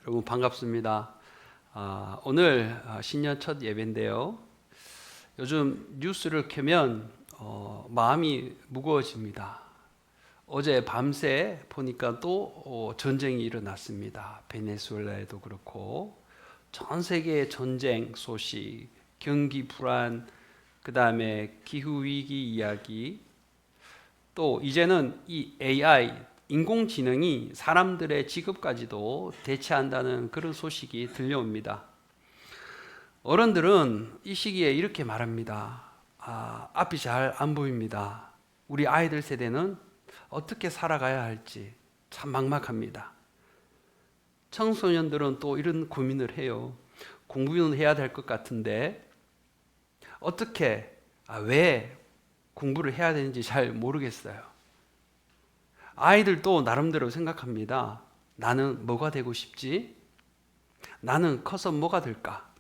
여러분 반갑습니다. 오늘 신년 첫 예배인데요. 요즘 뉴스를 켜면 마음이 무거워집니다. 어제 밤새 보니까 또 전쟁이 일어났습니다. 베네수엘라에도 그렇고 전 세계의 전쟁 소식, 경기 불안, 그 다음에 기후 위기 이야기, 또 이제는 이 AI 인공지능이 사람들의 직업까지도 대체한다는 그런 소식이 들려옵니다. 어른들은 이 시기에 이렇게 말합니다. 앞이 잘 안 보입니다. 우리 아이들 세대는 어떻게 살아가야 할지 참 막막합니다. 청소년들은 또 이런 고민을 해요. 공부는 해야 될 것 같은데 어떻게, 왜 공부를 해야 되는지 잘 모르겠어요. 아이들도 나름대로 생각합니다. 나는 뭐가 되고 싶지? 나는 커서 뭐가 될까?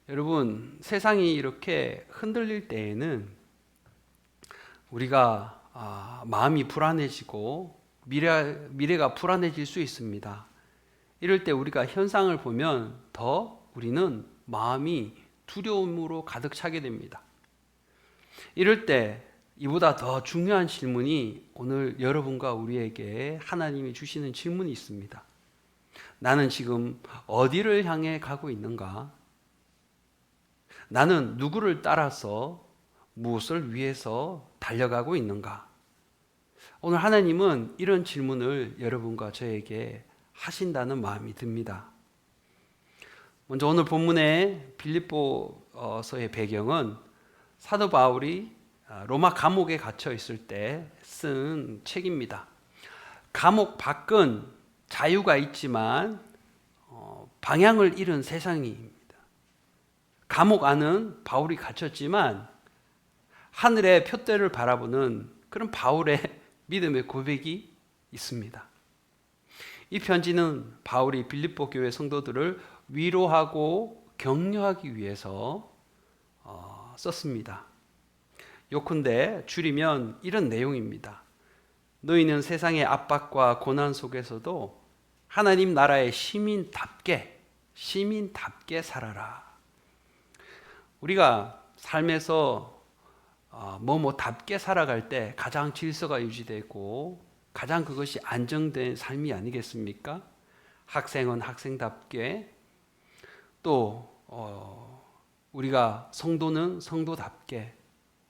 여러분, 세상이 이렇게 흔들릴 때에는 우리가 마음이 불안해지고 미래가 불안해질 수 있습니다. 이럴 때 우리가 현상을 보면 더 우리는 마음이 두려움으로 가득 차게 됩니다. 이럴 때 이보다 더 중요한 질문이 오늘 여러분과 우리에게 하나님이 주시는 질문이 있습니다. 나는 지금 어디를 향해 가고 있는가? 나는 누구를 따라서 무엇을 위해서 달려가고 있는가? 오늘 하나님은 이런 질문을 여러분과 저에게 하신다는 마음이 듭니다. 먼저 오늘 본문의 빌립보서의 배경은 사도 바울이 로마 감옥에 갇혀 있을 때 쓴 책입니다. 감옥 밖은 자유가 있지만 방향을 잃은 세상입니다. 감옥 안은 바울이 갇혔지만 하늘의 표대를 바라보는 그런 바울의 믿음의 고백이 있습니다. 이 편지는 바울이 빌립보 교회 성도들을 위로하고 격려하기 위해서 썼습니다. 요컨대 줄이면 이런 내용입니다. 너희는 세상의 압박과 고난 속에서도 하나님 나라의 시민답게 살아라. 우리가 삶에서 뭐뭐답게 살아갈 때 가장 질서가 유지되고 가장 그것이 안정된 삶이 아니겠습니까? 학생은 학생답게, 또 우리가 성도는 성도답게,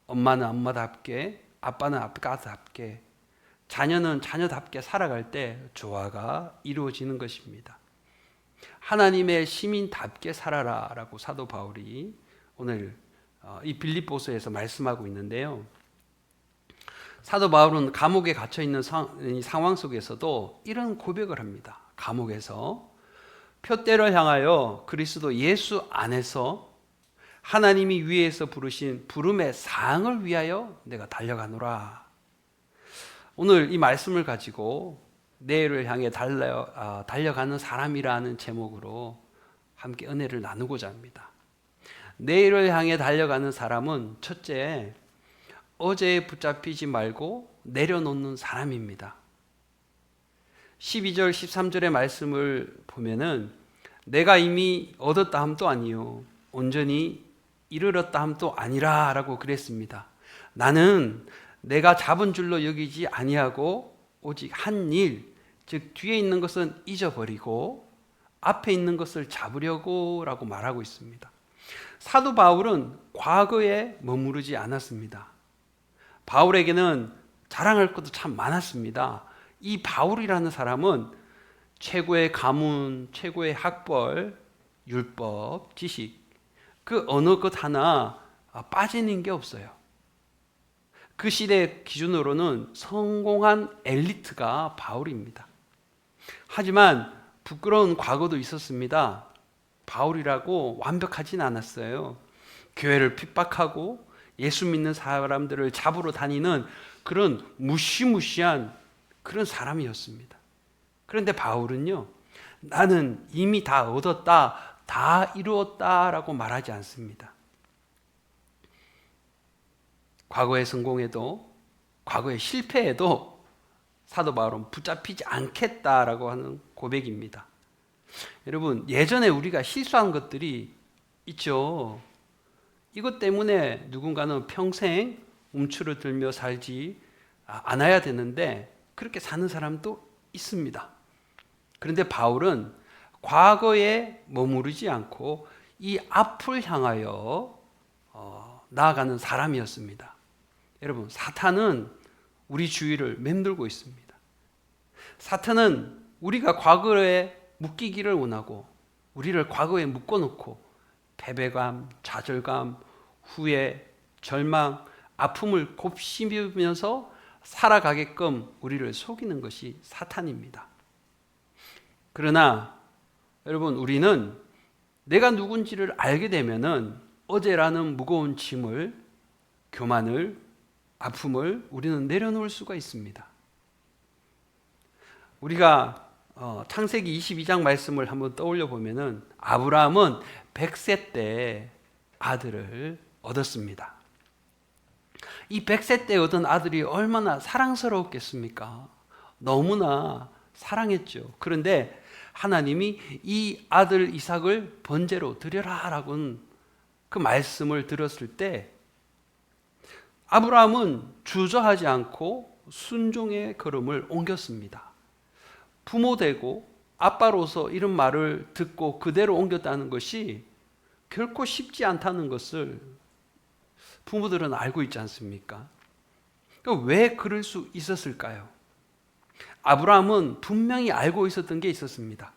엄마는 엄마답게, 아빠는 아빠답게, 자녀는 자녀답게 살아갈 때 조화가 이루어지는 것입니다. 하나님의 시민답게 살아라 라고 사도 바울이 오늘 이 빌립보서에서 말씀하고 있는데요. 사도 바울은 감옥에 갇혀 있는 상황 속에서도 이런 고백을 합니다. 감옥에서 표대를 향하여 그리스도 예수 안에서 하나님이 위에서 부르신 부름의 상을 위하여 내가 달려가노라. 오늘 이 말씀을 가지고 내일을 향해 달려가는 사람이라는 제목으로 함께 은혜를 나누고자 합니다. 내일을 향해 달려가는 사람은 첫째, 어제에 붙잡히지 말고 내려놓는 사람입니다. 12절 13절의 말씀을 보면은 내가 이미 얻었다 함도 아니요 온전히 이르렀다 함도 아니라 라고 그랬습니다. 나는 내가 잡은 줄로 여기지 아니하고 오직 한 일, 즉 뒤에 있는 것은 잊어버리고 앞에 있는 것을 잡으려고 라고 말하고 있습니다. 사도 바울은 과거에 머무르지 않았습니다. 바울에게는 자랑할 것도 참 많았습니다. 이 바울이라는 사람은 최고의 가문, 최고의 학벌, 율법, 지식, 그 어느 것 하나 빠지는 게 없어요. 그 시대 기준으로는 성공한 엘리트가 바울입니다. 하지만 부끄러운 과거도 있었습니다. 바울이라고 완벽하진 않았어요. 교회를 핍박하고 예수 믿는 사람들을 잡으러 다니는 그런 무시무시한 그런 사람이었습니다. 그런데 바울은요, 나는 이미 다 얻었다, 다 이루었다라고 말하지 않습니다. 과거의 성공에도, 과거의 실패에도 사도 바울은 붙잡히지 않겠다라고 하는 고백입니다. 여러분, 예전에 우리가 실수한 것들이 있죠. 이것 때문에 누군가는 평생 움츠러 들며 살지 않아야 되는데 그렇게 사는 사람도 있습니다. 그런데 바울은 과거에 머무르지 않고 이 앞을 향하여 나아가는 사람이었습니다. 여러분, 사탄은 우리 주위를 맴돌고 있습니다. 사탄은 우리가 과거에 묶이기를 원하고 우리를 과거에 묶어놓고 패배감, 좌절감, 후회, 절망, 아픔을 곱씹으면서 살아가게끔 우리를 속이는 것이 사탄입니다. 그러나 여러분, 우리는 내가 누군지를 알게 되면은 어제라는 무거운 짐을, 교만을, 아픔을 우리는 내려놓을 수가 있습니다. 우리가 창세기 22장 말씀을 한번 떠올려 보면은 아브라함은 100세 때 아들을 얻었습니다. 이 100세 때 얻은 아들이 얼마나 사랑스러웠겠습니까? 너무나 사랑했죠. 그런데 하나님이 이 아들 이삭을 번제로 드려라라고 그 말씀을 들었을 때 아브라함은 주저하지 않고 순종의 걸음을 옮겼습니다. 부모 되고 아빠로서 이런 말을 듣고 그대로 옮겼다는 것이 결코 쉽지 않다는 것을 부모들은 알고 있지 않습니까? 그러니까 왜 그럴 수 있었을까요? 아브라함은 분명히 알고 있었던 게 있었습니다.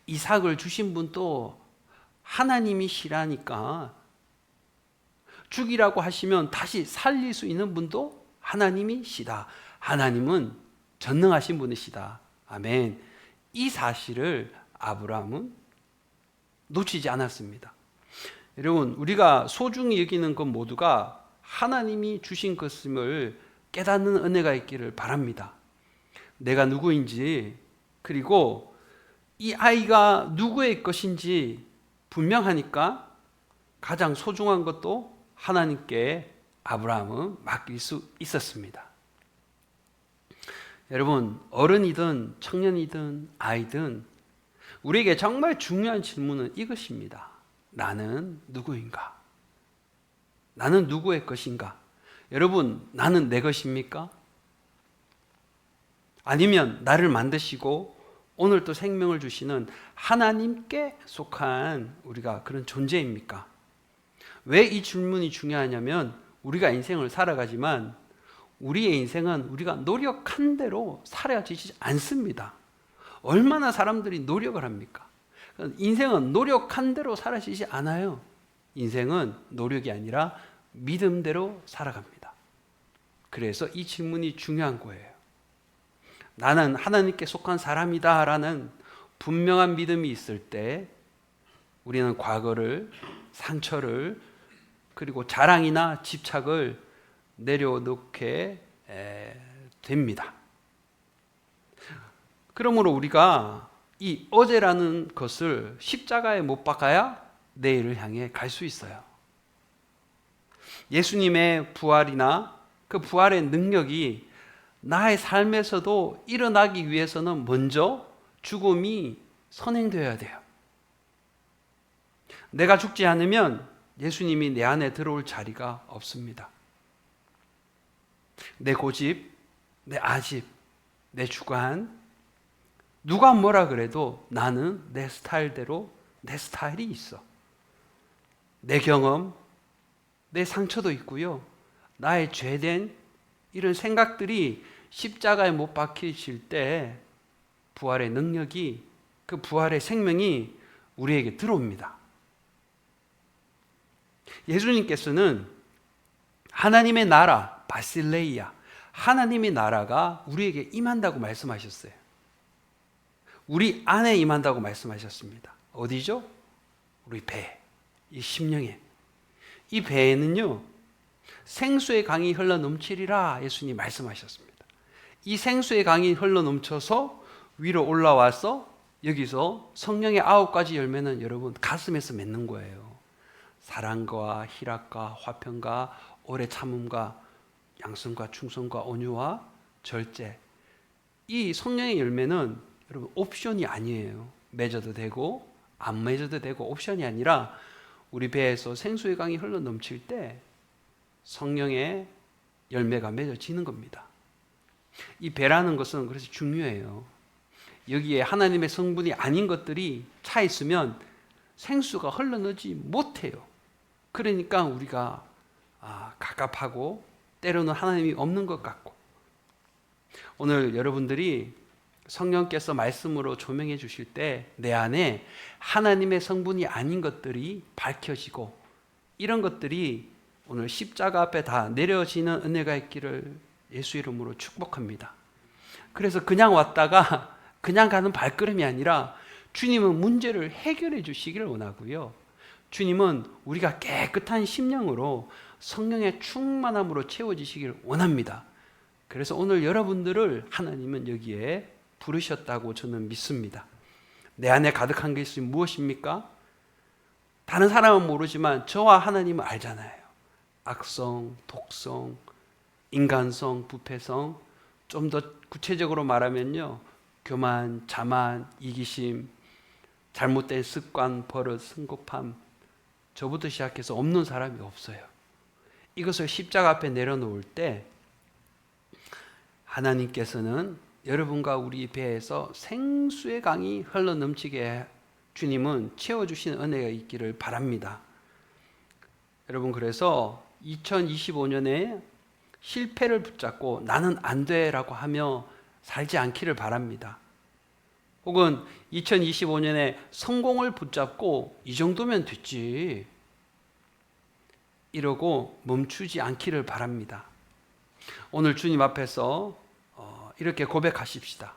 이삭을 주신 분도 하나님이시라니까 죽이라고 하시면 다시 살릴 수 있는 분도 하나님이시다. 하나님은 전능하신 분이시다. 아멘. 이 사실을 아브라함은 놓치지 않았습니다. 여러분, 우리가 소중히 여기는 것 모두가 하나님이 주신 것임을 깨닫는 은혜가 있기를 바랍니다. 내가 누구인지, 그리고 이 아이가 누구의 것인지 분명하니까 가장 소중한 것도 하나님께 아브라함은 맡길 수 있었습니다. 여러분, 어른이든 청년이든 아이든 우리에게 정말 중요한 질문은 이것입니다. 나는 누구인가? 나는 누구의 것인가? 여러분, 나는 내 것입니까? 아니면 나를 만드시고 오늘 또 생명을 주시는 하나님께 속한 우리가 그런 존재입니까? 왜 이 질문이 중요하냐면 우리가 인생을 살아가지만 우리의 인생은 우리가 노력한 대로 살아지지 않습니다. 얼마나 사람들이 노력을 합니까? 인생은 노력한 대로 살아지지 않아요. 인생은 노력이 아니라 믿음대로 살아갑니다. 그래서 이 질문이 중요한 거예요. 나는 하나님께 속한 사람이다 라는 분명한 믿음이 있을 때 우리는 과거를, 상처를, 그리고 자랑이나 집착을 내려놓게 됩니다. 그러므로 우리가 이 어제라는 것을 십자가에 못 박아야 내일을 향해 갈 수 있어요. 예수님의 부활이나 그 부활의 능력이 나의 삶에서도 일어나기 위해서는 먼저 죽음이 선행되어야 돼요. 내가 죽지 않으면 예수님이 내 안에 들어올 자리가 없습니다. 내 고집, 내 아집, 내 주관, 누가 뭐라 그래도 나는 내 스타일대로 내 스타일이 있어. 내 경험, 내 상처도 있고요. 나의 죄된 이런 생각들이 십자가에 못 박히실 때 부활의 능력이, 그 부활의 생명이 우리에게 들어옵니다. 예수님께서는 하나님의 나라, 바실레이아, 하나님의 나라가 우리에게 임한다고 말씀하셨어요. 우리 안에 임한다고 말씀하셨습니다. 어디죠? 우리 배, 이 심령에. 이 배에는요, 생수의 강이 흘러 넘치리라 예수님 말씀하셨습니다. 이 생수의 강이 흘러 넘쳐서 위로 올라와서 여기서 성령의 9가지 열매는 여러분 가슴에서 맺는 거예요. 사랑과 희락과 화평과 오래 참음과 양선과 충성과 온유와 절제. 이 성령의 열매는 여러분 옵션이 아니에요. 맺어도 되고 안 맺어도 되고 옵션이 아니라 우리 배에서 생수의 강이 흘러 넘칠 때 성령의 열매가 맺어지는 겁니다. 이 배라는 것은 그래서 중요해요. 여기에 하나님의 성분이 아닌 것들이 차 있으면 생수가 흘러나오지 못해요. 그러니까 우리가 갑갑하고 때로는 하나님이 없는 것 같고, 오늘 여러분들이 성령께서 말씀으로 조명해 주실 때 내 안에 하나님의 성분이 아닌 것들이 밝혀지고, 이런 것들이 오늘 십자가 앞에 다 내려지는 은혜가 있기를 예수 이름으로 축복합니다. 그래서 그냥 왔다가 그냥 가는 발걸음이 아니라 주님은 문제를 해결해 주시기를 원하고요. 주님은 우리가 깨끗한 심령으로 성령의 충만함으로 채워지시기를 원합니다. 그래서 오늘 여러분들을 하나님은 여기에 부르셨다고 저는 믿습니다. 내 안에 가득한 것이 무엇입니까? 다른 사람은 모르지만 저와 하나님은 알잖아요. 악성, 독성, 인간성, 부패성, 좀 더 구체적으로 말하면요, 교만, 자만, 이기심, 잘못된 습관, 버릇, 성급함, 저부터 시작해서 없는 사람이 없어요. 이것을 십자가 앞에 내려놓을 때 하나님께서는 여러분과 우리 배에서 생수의 강이 흘러넘치게 주님은 채워주시는 은혜가 있기를 바랍니다. 여러분, 그래서 2025년에 실패를 붙잡고 나는 안 돼라고 하며 살지 않기를 바랍니다. 혹은 2025년에 성공을 붙잡고 이 정도면 됐지 이러고 멈추지 않기를 바랍니다. 오늘 주님 앞에서 이렇게 고백하십시다.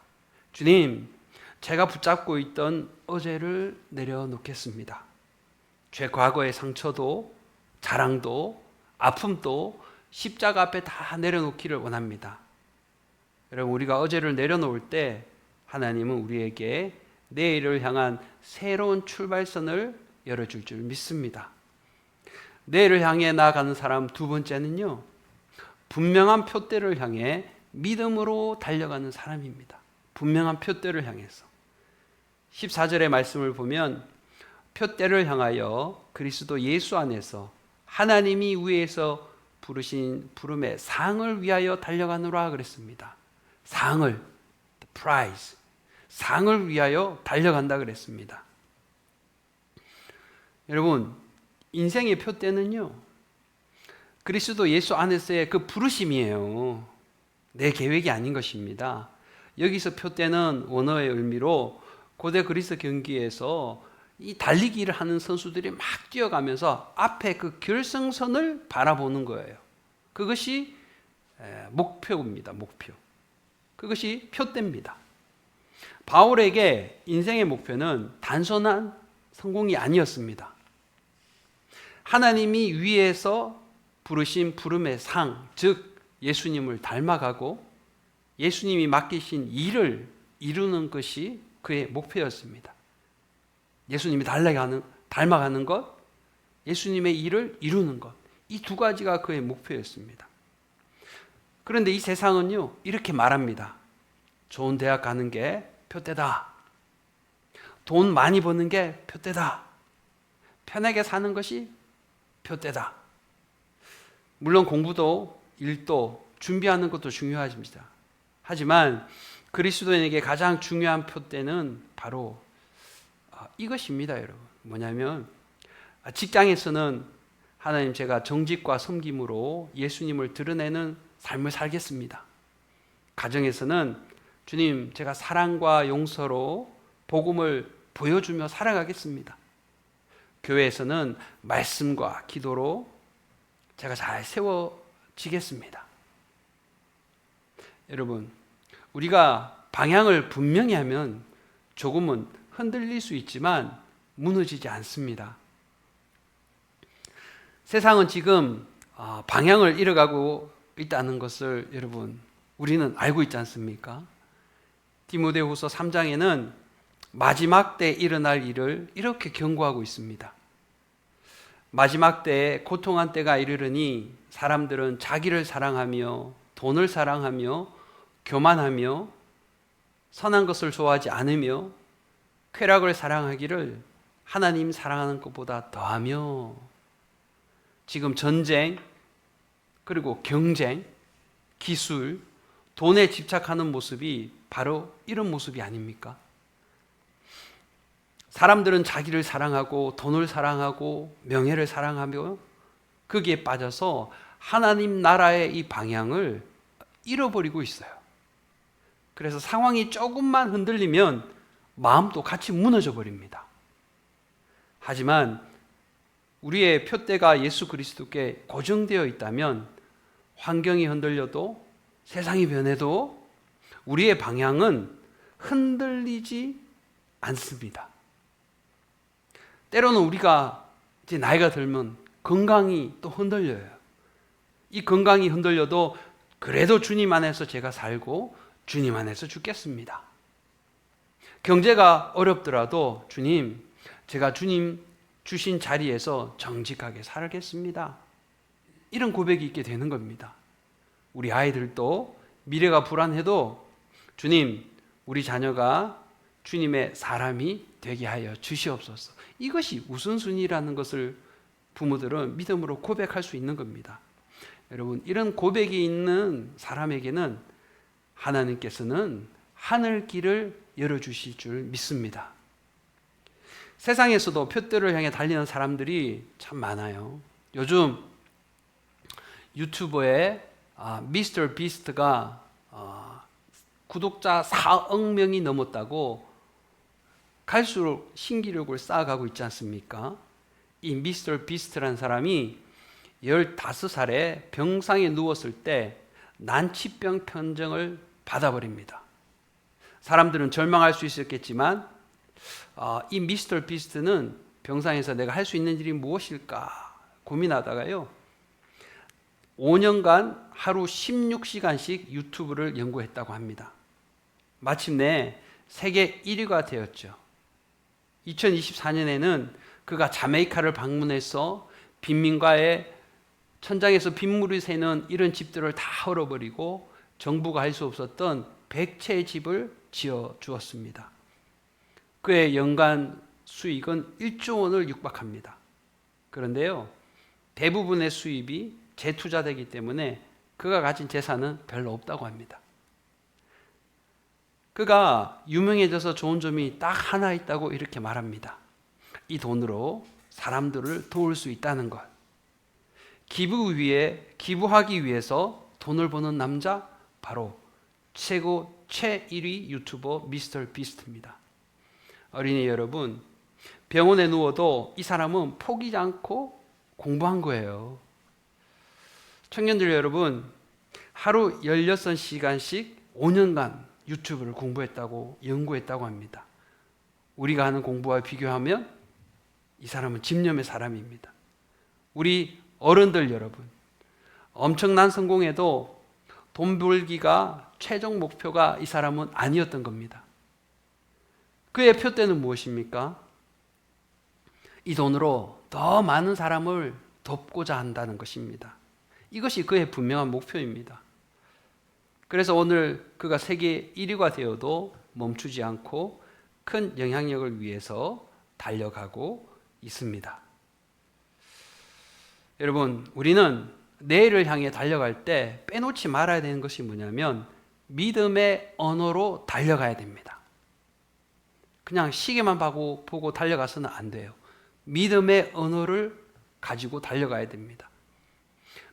주님, 제가 붙잡고 있던 어제를 내려놓겠습니다. 제 과거의 상처도 자랑도 아픔도 십자가 앞에 다 내려놓기를 원합니다. 여러분, 우리가 어제를 내려놓을 때 하나님은 우리에게 내일을 향한 새로운 출발선을 열어줄 줄 믿습니다. 내일을 향해 나아가는 사람 두 번째는요, 분명한 표대를 향해 믿음으로 달려가는 사람입니다. 분명한 표대를 향해서. 14절의 말씀을 보면 표대를 향하여 그리스도 예수 안에서 하나님이 위에서 부르신 부름의 상을 위하여 달려가노라 그랬습니다. 상을, the prize, 상을 위하여 달려간다 그랬습니다. 여러분, 인생의 표대는요, 그리스도 예수 안에서의 그 부르심이에요. 내 계획이 아닌 것입니다. 여기서 표대는 원어의 의미로 고대 그리스 경기에서 이 달리기를 하는 선수들이 막 뛰어가면서 앞에 그 결승선을 바라보는 거예요. 그것이 목표입니다. 목표. 그것이 표대입니다. 바울에게 인생의 목표는 단순한 성공이 아니었습니다. 하나님이 위에서 부르신 부름의 상, 즉 예수님을 닮아가고 예수님이 맡기신 일을 이루는 것이 그의 목표였습니다. 예수님이 닮아가는 것, 예수님의 일을 이루는 것, 이 두 가지가 그의 목표였습니다. 그런데 이 세상은요, 이렇게 말합니다. 좋은 대학 가는 게 표대다. 돈 많이 버는 게 표대다. 편하게 사는 것이 표대다. 물론 공부도 일도 준비하는 것도 중요하십니다. 하지만 그리스도인에게 가장 중요한 표대는 바로 이것입니다, 여러분. 뭐냐면 직장에서는 하나님, 제가 정직과 섬김으로 예수님을 드러내는 삶을 살겠습니다. 가정에서는 주님, 제가 사랑과 용서로 복음을 보여주며 살아가겠습니다. 교회에서는 말씀과 기도로 제가 잘 세워지겠습니다. 여러분, 우리가 방향을 분명히 하면 조금은 흔들릴 수 있지만 무너지지 않습니다. 세상은 지금 방향을 잃어가고 있다는 것을 여러분, 우리는 알고 있지 않습니까? 디모데후서 3장에는 마지막 때 일어날 일을 이렇게 경고하고 있습니다. 마지막 때에 고통한 때가 이르르니 사람들은 자기를 사랑하며 돈을 사랑하며 교만하며 선한 것을 좋아하지 않으며 쾌락을 사랑하기를 하나님 사랑하는 것보다 더하며, 지금 전쟁, 그리고 경쟁, 기술, 돈에 집착하는 모습이 바로 이런 모습이 아닙니까? 사람들은 자기를 사랑하고 돈을 사랑하고 명예를 사랑하며 거기에 빠져서 하나님 나라의 이 방향을 잃어버리고 있어요. 그래서 상황이 조금만 흔들리면 마음도 같이 무너져 버립니다. 하지만 우리의 표대가 예수 그리스도께 고정되어 있다면 환경이 흔들려도 세상이 변해도 우리의 방향은 흔들리지 않습니다. 때로는 우리가 이제 나이가 들면 건강이 또 흔들려요. 이 건강이 흔들려도 그래도 주님 안에서 제가 살고 주님 안에서 죽겠습니다. 경제가 어렵더라도 주님, 제가 주님 주신 자리에서 정직하게 살겠습니다. 이런 고백이 있게 되는 겁니다. 우리 아이들도 미래가 불안해도 주님, 우리 자녀가 주님의 사람이 되게 하여 주시옵소서. 이것이 우선순위라는 것을 부모들은 믿음으로 고백할 수 있는 겁니다. 여러분, 이런 고백이 있는 사람에게는 하나님께서는 하늘 길을 열어주실 줄 믿습니다. 세상에서도 표대를 향해 달리는 사람들이 참 많아요. 요즘 유튜버에 미스터 비스트가 구독자 4억 명이 넘었다고 갈수록 신기록을 쌓아가고 있지 않습니까? 이 미스터 비스트라는 사람이 15살에 병상에 누웠을 때 난치병 편정을 받아버립니다. 사람들은 절망할 수 있었겠지만 이 미스터 비스트는 병상에서 내가 할 수 있는 일이 무엇일까 고민하다가요, 5년간 하루 16시간씩 유튜브를 연구했다고 합니다. 마침내 세계 1위가 되었죠. 2024년에는 그가 자메이카를 방문해서 빈민가에 천장에서 빗물이 새는 이런 집들을 다 헐어버리고 정부가 할 수 없었던 100채의 집을 지어 주었습니다. 그의 연간 수익은 1조 원을 육박합니다. 그런데요, 대부분의 수입이 재투자되기 때문에 그가 가진 재산은 별로 없다고 합니다. 그가 유명해져서 좋은 점이 딱 하나 있다고 이렇게 말합니다. 이 돈으로 사람들을 도울 수 있다는 것. 기부하기 위해서 돈을 버는 남자, 바로 최고 최1위 유튜버 미스터 비스트입니다. 어린이 여러분, 병원에 누워도 이 사람은 포기하지 않고 공부한 거예요. 청년들 여러분, 하루 16시간씩 5년간 유튜브를 연구했다고 합니다. 우리가 하는 공부와 비교하면 이 사람은 집념의 사람입니다. 우리 어른들 여러분, 엄청난 성공에도 돈 벌기가 최종 목표가 이 사람은 아니었던 겁니다. 그의 표대는 무엇입니까? 이 돈으로 더 많은 사람을 돕고자 한다는 것입니다. 이것이 그의 분명한 목표입니다. 그래서 오늘 그가 세계 1위가 되어도 멈추지 않고 큰 영향력을 위해서 달려가고 있습니다. 여러분, 우리는 내일을 향해 달려갈 때 빼놓지 말아야 되는 것이 뭐냐면 믿음의 언어로 달려가야 됩니다. 그냥 시계만 보고 달려가서는 안 돼요. 믿음의 언어를 가지고 달려가야 됩니다.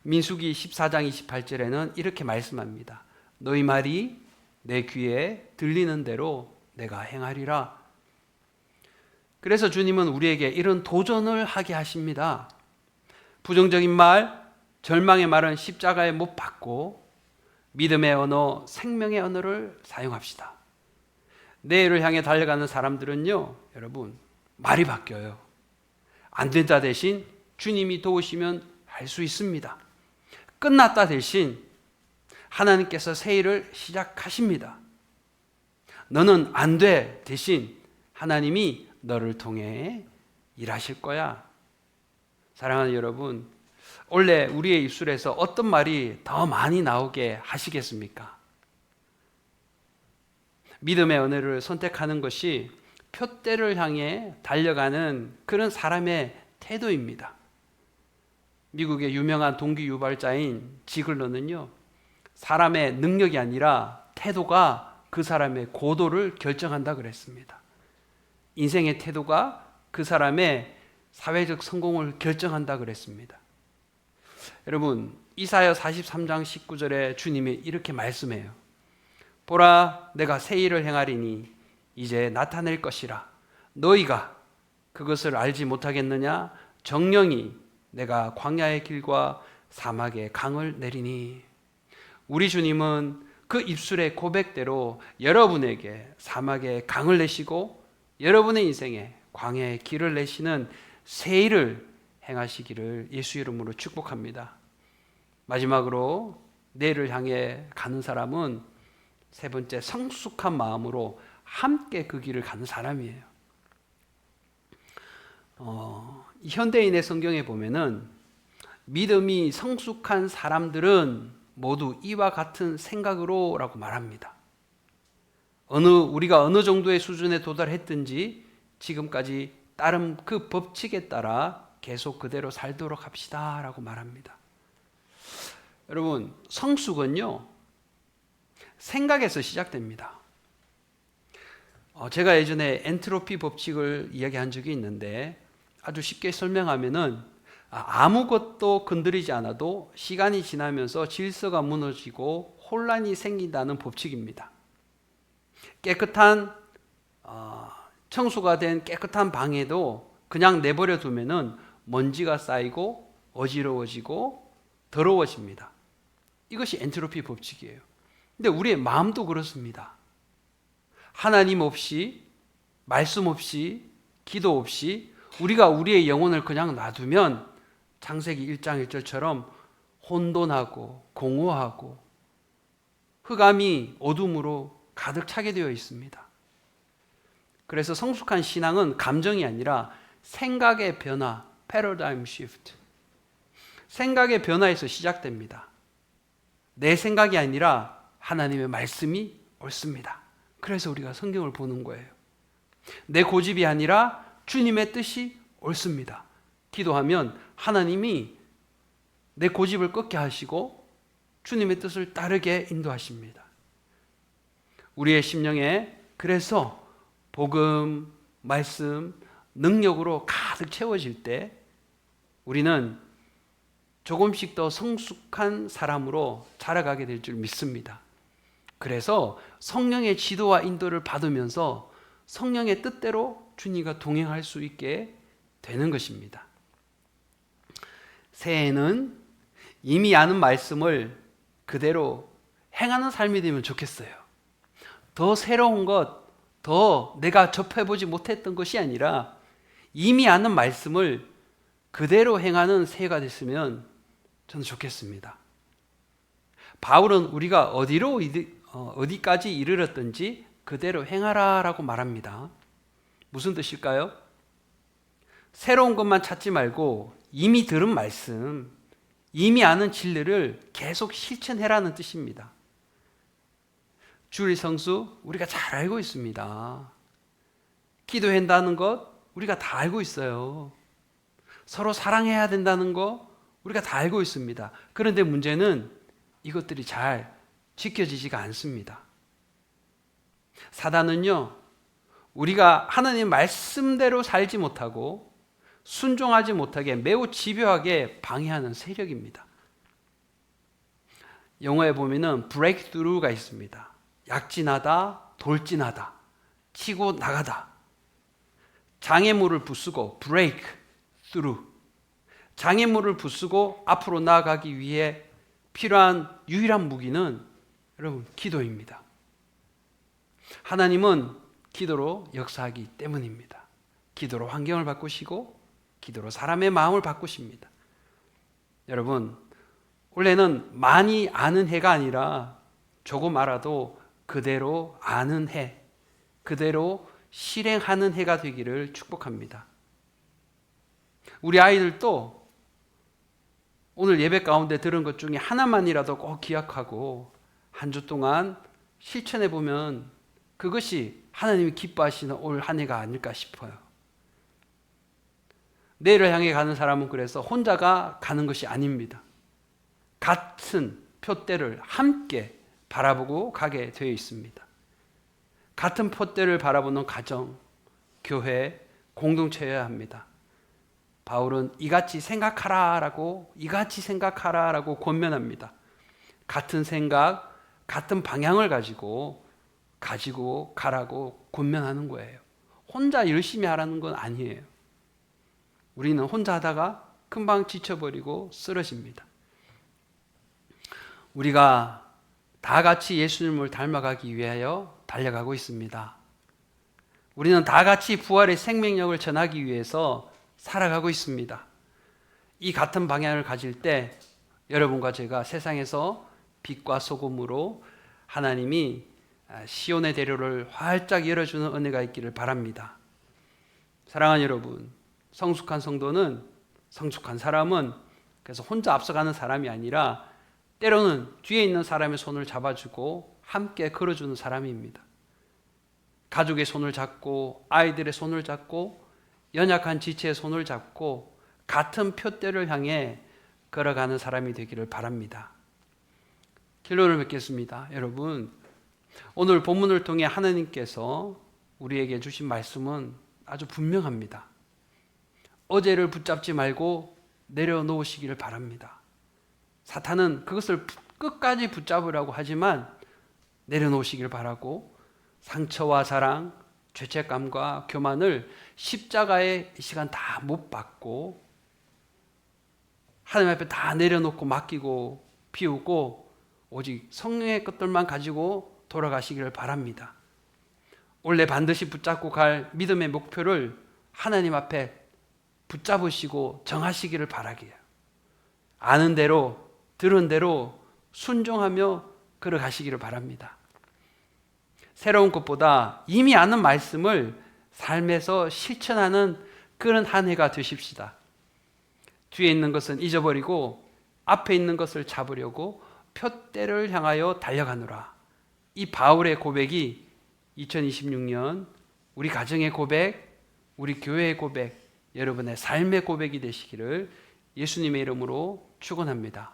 민수기 14장 28절에는 이렇게 말씀합니다. 너희 말이 내 귀에 들리는 대로 내가 행하리라. 그래서 주님은 우리에게 이런 도전을 하게 하십니다. 부정적인 말, 절망의 말은 십자가에 못 박고 믿음의 언어, 생명의 언어를 사용합시다. 내일을 향해 달려가는 사람들은요, 여러분, 말이 바뀌어요. 안 된다 대신 주님이 도우시면 할 수 있습니다. 끝났다 대신 하나님께서 새 일을 시작하십니다. 너는 안 돼 대신 하나님이 너를 통해 일하실 거야. 사랑하는 여러분, 원래 우리의 입술에서 어떤 말이 더 많이 나오게 하시겠습니까? 믿음의 언어를 선택하는 것이 표대를 향해 달려가는 그런 사람의 태도입니다. 미국의 유명한 동기 유발자인 지글러는요, 사람의 능력이 아니라 태도가 그 사람의 고도를 결정한다 그랬습니다. 인생의 태도가 그 사람의 사회적 성공을 결정한다 그랬습니다. 여러분, 이사야 43장 19절에 주님이 이렇게 말씀해요. 보라, 내가 새 일을 행하리니 이제 나타낼 것이라. 너희가 그것을 알지 못하겠느냐? 정령이 내가 광야의 길과 사막의 강을 내리니. 우리 주님은 그 입술의 고백대로 여러분에게 사막의 강을 내시고 여러분의 인생에 광야의 길을 내시는 새 일을 행하시기를 예수 이름으로 축복합니다. 마지막으로 내일을 향해 가는 사람은 세 번째, 성숙한 마음으로 함께 그 길을 가는 사람이에요. 현대인의 성경에 보면은 믿음이 성숙한 사람들은 모두 이와 같은 생각으로 라고 말합니다. 우리가 어느 정도의 수준에 도달했든지 지금까지 따른 그 법칙에 따라 계속 그대로 살도록 합시다 라고 말합니다. 여러분, 성숙은요, 생각에서 시작됩니다. 제가 예전에 엔트로피 법칙을 이야기한 적이 있는데 아주 쉽게 설명하면은 아무것도 건드리지 않아도 시간이 지나면서 질서가 무너지고 혼란이 생긴다는 법칙입니다. 깨끗한 청소가 된 깨끗한 방에도 그냥 내버려 두면은 먼지가 쌓이고 어지러워지고 더러워집니다. 이것이 엔트로피 법칙이에요. 근데 우리의 마음도 그렇습니다. 하나님 없이, 말씀 없이, 기도 없이 우리가 우리의 영혼을 그냥 놔두면 창세기 1장 1절처럼 혼돈하고 공허하고 흑암이 어둠으로 가득 차게 되어 있습니다. 그래서 성숙한 신앙은 감정이 아니라 생각의 변화, 패러다임 시프트. 생각의 변화에서 시작됩니다. 내 생각이 아니라 하나님의 말씀이 옳습니다. 그래서 우리가 성경을 보는 거예요. 내 고집이 아니라 주님의 뜻이 옳습니다. 기도하면 하나님이 내 고집을 꺾게 하시고 주님의 뜻을 따르게 인도하십니다. 우리의 심령에 그래서 복음, 말씀, 능력으로 가득 채워질 때 우리는 조금씩 더 성숙한 사람으로 자라가게 될 줄 믿습니다. 그래서 성령의 지도와 인도를 받으면서 성령의 뜻대로 주님과 동행할 수 있게 되는 것입니다. 새해에는 이미 아는 말씀을 그대로 행하는 삶이 되면 좋겠어요. 더 새로운 것, 더 내가 접해보지 못했던 것이 아니라 이미 아는 말씀을 그대로 행하는 새해가 됐으면 저는 좋겠습니다. 바울은 우리가 어디까지 이르렀든지 그대로 행하라라고 말합니다. 무슨 뜻일까요? 새로운 것만 찾지 말고 이미 들은 말씀, 이미 아는 진리를 계속 실천해라는 뜻입니다. 주일 성수 우리가 잘 알고 있습니다. 기도한다는 것 우리가 다 알고 있어요. 서로 사랑해야 된다는 거 우리가 다 알고 있습니다. 그런데 문제는 이것들이 잘 지켜지지가 않습니다. 사단은요, 우리가 하나님 말씀대로 살지 못하고 순종하지 못하게 매우 집요하게 방해하는 세력입니다. 영어에 보면은 breakthrough가 있습니다. 약진하다, 돌진하다, 치고 나가다. 장애물을 부수고 break through. 장애물을 부수고 앞으로 나아가기 위해 필요한 유일한 무기는 여러분 기도입니다. 하나님은 기도로 역사하기 때문입니다. 기도로 환경을 바꾸시고 기도로 사람의 마음을 바꾸십니다. 여러분, 원래는 많이 아는 해가 아니라 조금 알아도 그대로 아는 해, 그대로 실행하는 해가 되기를 축복합니다. 우리 아이들도 오늘 예배 가운데 들은 것 중에 하나만이라도 꼭 기억하고 한 주 동안 실천해 보면 그것이 하나님이 기뻐하시는 올 한 해가 아닐까 싶어요. 내일을 향해 가는 사람은 그래서 혼자가 가는 것이 아닙니다. 같은 표대를 함께 바라보고 가게 되어 있습니다. 같은 표대를 바라보는 가정, 교회, 공동체여야 합니다. 바울은 이같이 생각하라라고 권면합니다. 같은 생각, 같은 방향을 가지고 가라고 권면하는 거예요. 혼자 열심히 하라는 건 아니에요. 우리는 혼자 하다가 금방 지쳐버리고 쓰러집니다. 우리가 다 같이 예수님을 닮아가기 위하여 달려가고 있습니다. 우리는 다 같이 부활의 생명력을 전하기 위해서 살아가고 있습니다. 이 같은 방향을 가질 때 여러분과 제가 세상에서 빛과 소금으로 하나님이 시온의 대로를 활짝 열어주는 은혜가 있기를 바랍니다. 사랑하는 여러분, 성숙한 성도는, 성숙한 사람은 그래서 혼자 앞서가는 사람이 아니라 때로는 뒤에 있는 사람의 손을 잡아주고 함께 걸어주는 사람입니다. 가족의 손을 잡고 아이들의 손을 잡고 연약한 지체의 손을 잡고 같은 표대를 향해 걸어가는 사람이 되기를 바랍니다. 결론을 맺겠습니다. 여러분, 오늘 본문을 통해 하나님께서 우리에게 주신 말씀은 아주 분명합니다. 어제를 붙잡지 말고 내려놓으시기를 바랍니다. 사탄은 그것을 끝까지 붙잡으라고 하지만 내려놓으시길 바라고 상처와 자랑, 죄책감과 교만을 십자가에 이 시간 다 못 받고 하나님 앞에 다 내려놓고 맡기고 비우고 오직 성령의 것들만 가지고 돌아가시기를 바랍니다. 원래 반드시 붙잡고 갈 믿음의 목표를 하나님 앞에 붙잡으시고 정하시기를 바라게요. 아는 대로 들은 대로 순종하며 걸어가시기를 바랍니다. 새로운 것보다 이미 아는 말씀을 삶에서 실천하는 그런 한 해가 되십시다. 뒤에 있는 것은 잊어버리고 앞에 있는 것을 잡으려고 표대를 향하여 달려가노라. 이 바울의 고백이 2026년 우리 가정의 고백, 우리 교회의 고백, 여러분의 삶의 고백이 되시기를 예수님의 이름으로 축원합니다.